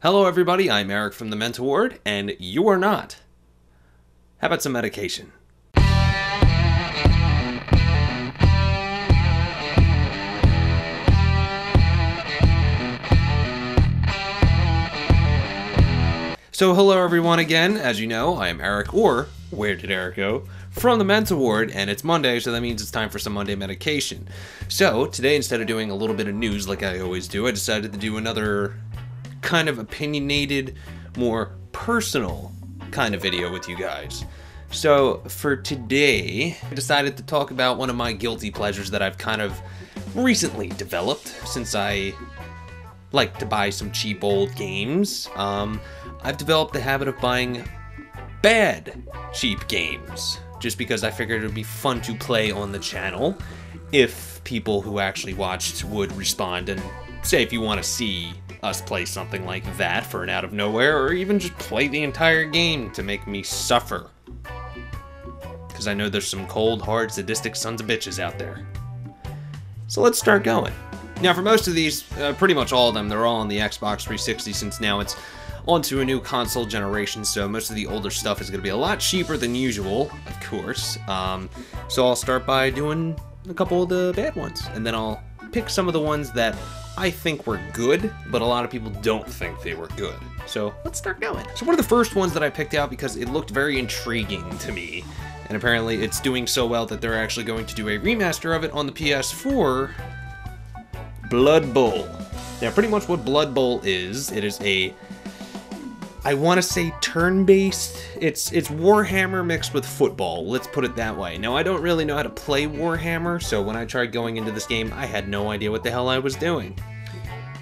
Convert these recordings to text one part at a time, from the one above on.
Hello everybody, I'm Eric from the Mental Ward, and you are not. How about some medication? So hello everyone again. As you know, I am Eric, or where did Eric go? From the Mental Ward, and it's Monday, so that means it's time for some Monday medication. So today, instead of doing a little bit of news like I always do, I decided to do another kind of opinionated, more personal kind of video with you guys. So for today, I decided to talk about one of my guilty pleasures that I've kind of recently developed since I like to buy some cheap old games. I've developed the habit of buying bad cheap games just because I figured it would be fun to play on the channel if people who actually watched would respond and say if you want to see us play something like that for an out of nowhere, or even just play the entire game to make me suffer. Because I know there's some cold, hard, sadistic sons of bitches out there. So let's start going. Now for most of these, pretty much all of them, they're all on the Xbox 360 since now it's onto a new console generation, so most of the older stuff is going to be a lot cheaper than usual, of course. So I'll start by doing a couple of the bad ones, and then I'll pick some of the ones that I think were good, but a lot of people don't think they were good. So let's start going. So one of the first ones that I picked out because it looked very intriguing to me, and apparently it's doing so well that they're actually going to do a remaster of it on the PS4, Blood Bowl. Now pretty much what Blood Bowl is, it is a, I want to say turn-based, it's Warhammer mixed with football, let's put it that way. Now I don't really know how to play Warhammer, so when I tried going into this game, I had no idea what the hell I was doing.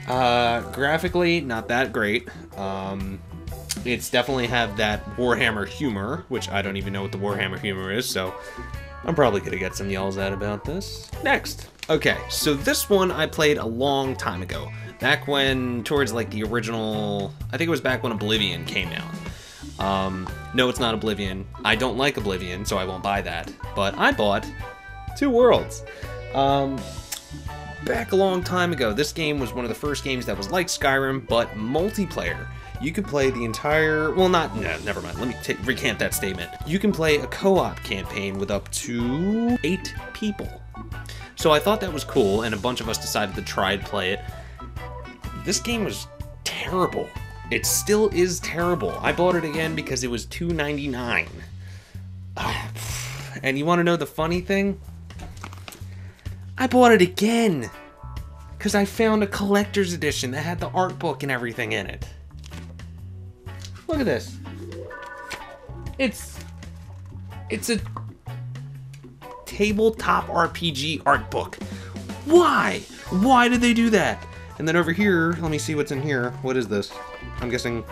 Graphically, not that great. It's definitely have that Warhammer humor, which I don't even know what the Warhammer humor is, so I'm probably gonna get some yells out about this. Next. Okay, so this one I played a long time ago. Back when, towards like the original, I think it was back when Oblivion came out. No, it's not Oblivion. I don't like Oblivion, so I won't buy that. But I bought Two Worlds. Back a long time ago, this game was one of the first games that was like Skyrim, but multiplayer. You could play the entire, well no, never mind, let me recant that statement. You can play a co-op campaign with up to 8 people. So I thought that was cool, and a bunch of us decided to try to play it. This game was terrible. It still is terrible. I bought it again because it was $2.99. And you want to know the funny thing? I bought it again because I found a collector's edition that had the art book and everything in it. Look at this. It's a tabletop RPG art book. Why? Why did they do that? And then over here, let me see what's in here. What is this? I'm guessing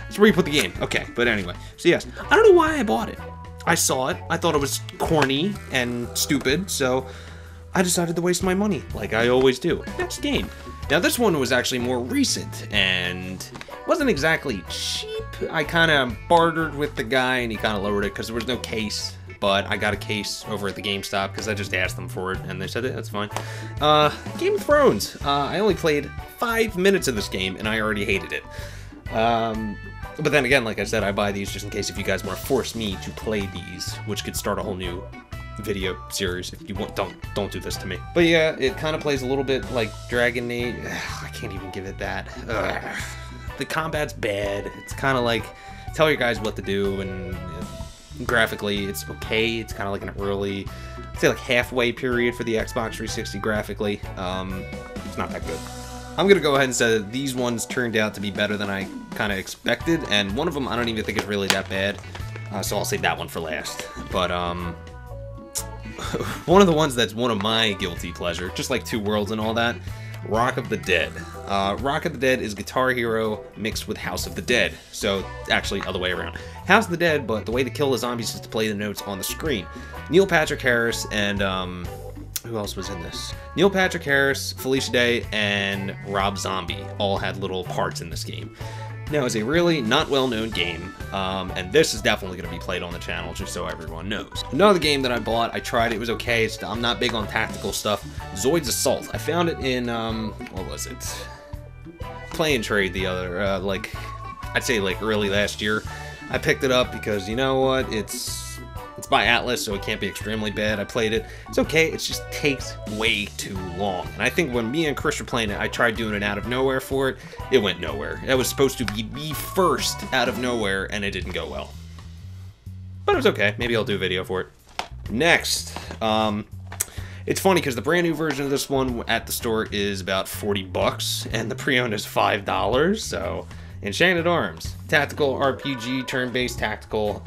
it's where you put the game. Okay, but anyway. So yes, I don't know why I bought it. I saw it. I thought it was corny and stupid, so I decided to waste my money, like I always do. Next game. Now this one was actually more recent, and wasn't exactly cheap. I kind of bartered with the guy, and he kind of lowered it because there was no case. But I got a case over at the GameStop because I just asked them for it, and they said, that's fine. Game of Thrones. I only played 5 minutes of this game, and I already hated it. But then again, like I said, I buy these just in case if you guys want to force me to play these, which could start a whole new video series if you want. Don't do this to me. But yeah, it kind of plays a little bit like Dragon Age. I can't even give it that. The combat's bad. It's kind of like tell your guys what to do, and graphically it's okay. It's kind of like an early, I'd say like halfway period for the Xbox 360 graphically. It's not that good. I'm gonna go ahead and say that these ones turned out to be better than I kind of expected, and one of them I don't even think is really that bad, so I'll save that one for last. But one of the ones that's one of my guilty pleasure, just like Two Worlds and all that, Rock of the Dead. Rock of the Dead is Guitar Hero mixed with House of the Dead. So, actually, other way around. House of the Dead, but the way to kill the zombies is to play the notes on the screen. Neil Patrick Harris and, who else was in this? Neil Patrick Harris, Felicia Day, and Rob Zombie all had little parts in this game. Now, it's a really not well-known game, and this is definitely going to be played on the channel, just so everyone knows. Another game that I bought, I tried, it was okay. I'm not big on tactical stuff. Zoid's Assault. I found it in, what was it? Play and Trade the other, like, I'd say like early last year. I picked it up because, you know what, it's by Atlas, so it can't be extremely bad. I played it. It's okay. It just takes way too long. And I think when me and Chris were playing it, I tried doing it out of nowhere for it. It went nowhere. It was supposed to be the first out of nowhere, and it didn't go well. But it was okay. Maybe I'll do a video for it. Next, it's funny because the brand new version of this one at the store is about 40 bucks, and the pre-owned is $5. So, Enchanted Arms, tactical RPG, turn-based tactical.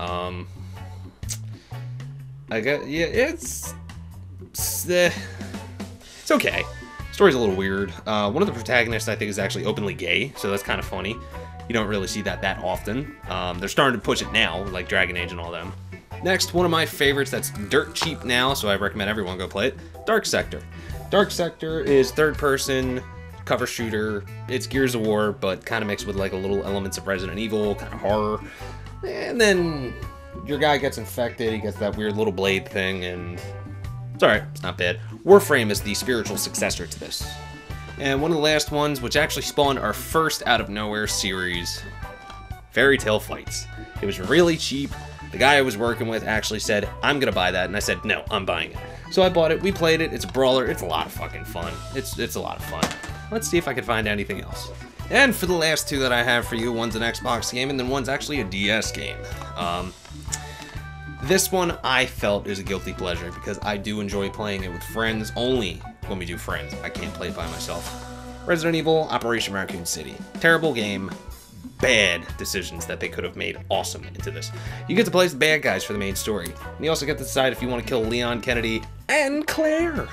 It's okay. Story's a little weird. One of the protagonists, I think, is actually openly gay, so that's kind of funny. You don't really see that often. They're starting to push it now, like Dragon Age and all them. Next, one of my favorites that's dirt cheap now, so I recommend everyone go play it, Dark Sector. Dark Sector is third-person cover shooter. It's Gears of War, but kind of mixed with like a little elements of Resident Evil, kind of horror. And then your guy gets infected, he gets that weird little blade thing, and it's alright, it's not bad. Warframe is the spiritual successor to this. And one of the last ones, which actually spawned our first out-of-nowhere series, Fairy Tail Fights. It was really cheap. The guy I was working with actually said, I'm gonna buy that, and I said, no, I'm buying it. So I bought it, we played it, it's a brawler, it's a lot of fucking fun. It's a lot of fun. Let's see if I can find anything else. And for the last two that I have for you, one's an Xbox game, and then one's actually a DS game. This one I felt is a guilty pleasure because I do enjoy playing it with friends, only when we do friends. I can't play it by myself. Resident Evil Operation Raccoon City. Terrible game. Bad decisions that they could have made awesome into this. You get to play as the bad guys for the main story. And you also get to decide if you want to kill Leon Kennedy and Claire.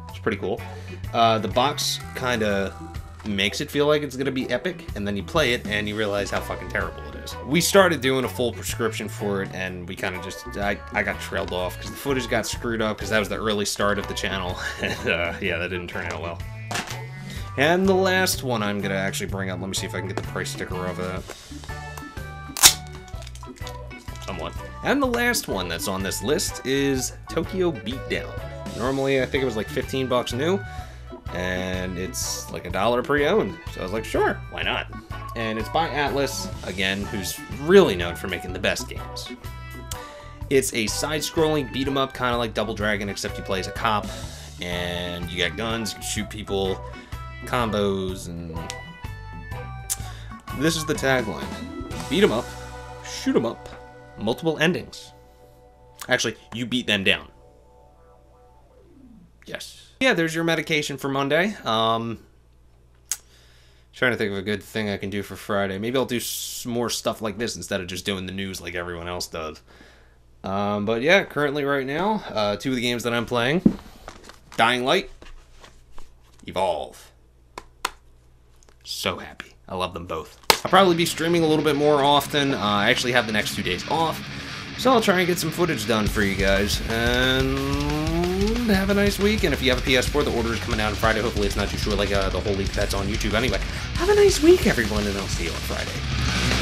It's pretty cool. The box kind of makes it feel like it's going to be epic, and then you play it and you realize how fucking terrible it is. We started doing a full prescription for it, and we kind of just, I got trailed off because the footage got screwed up because that was the early start of the channel. And yeah, that didn't turn out well. And the last one I'm going to actually bring up, let me see if I can get the price sticker off of that. Somewhat. And the last one that's on this list is Tokyo Beatdown. Normally, I think it was like 15 bucks new, and it's like $1 pre-owned. So I was like, sure, why not? And it's by Atlas, again, who's really known for making the best games. It's a side-scrolling beat-em-up, kind of like Double Dragon, except you play as a cop, and you got guns, you can shoot people, combos, and this is the tagline. Beat 'em up, shoot 'em up, multiple endings. Actually, you beat them down. Yes. Yeah, there's your medication for Monday. Trying to think of a good thing I can do for Friday. Maybe I'll do some more stuff like this instead of just doing the news like everyone else does. But yeah, currently right now, two of the games that I'm playing. Dying Light, Evolve. So happy. I love them both. I'll probably be streaming a little bit more often. I actually have the next 2 days off, so I'll try and get some footage done for you guys. And have a nice week. And if you have a PS4, the order is coming out on Friday. Hopefully it's not too short like the whole week that's on YouTube. Anyway, have a nice week, everyone, and I'll see you on Friday.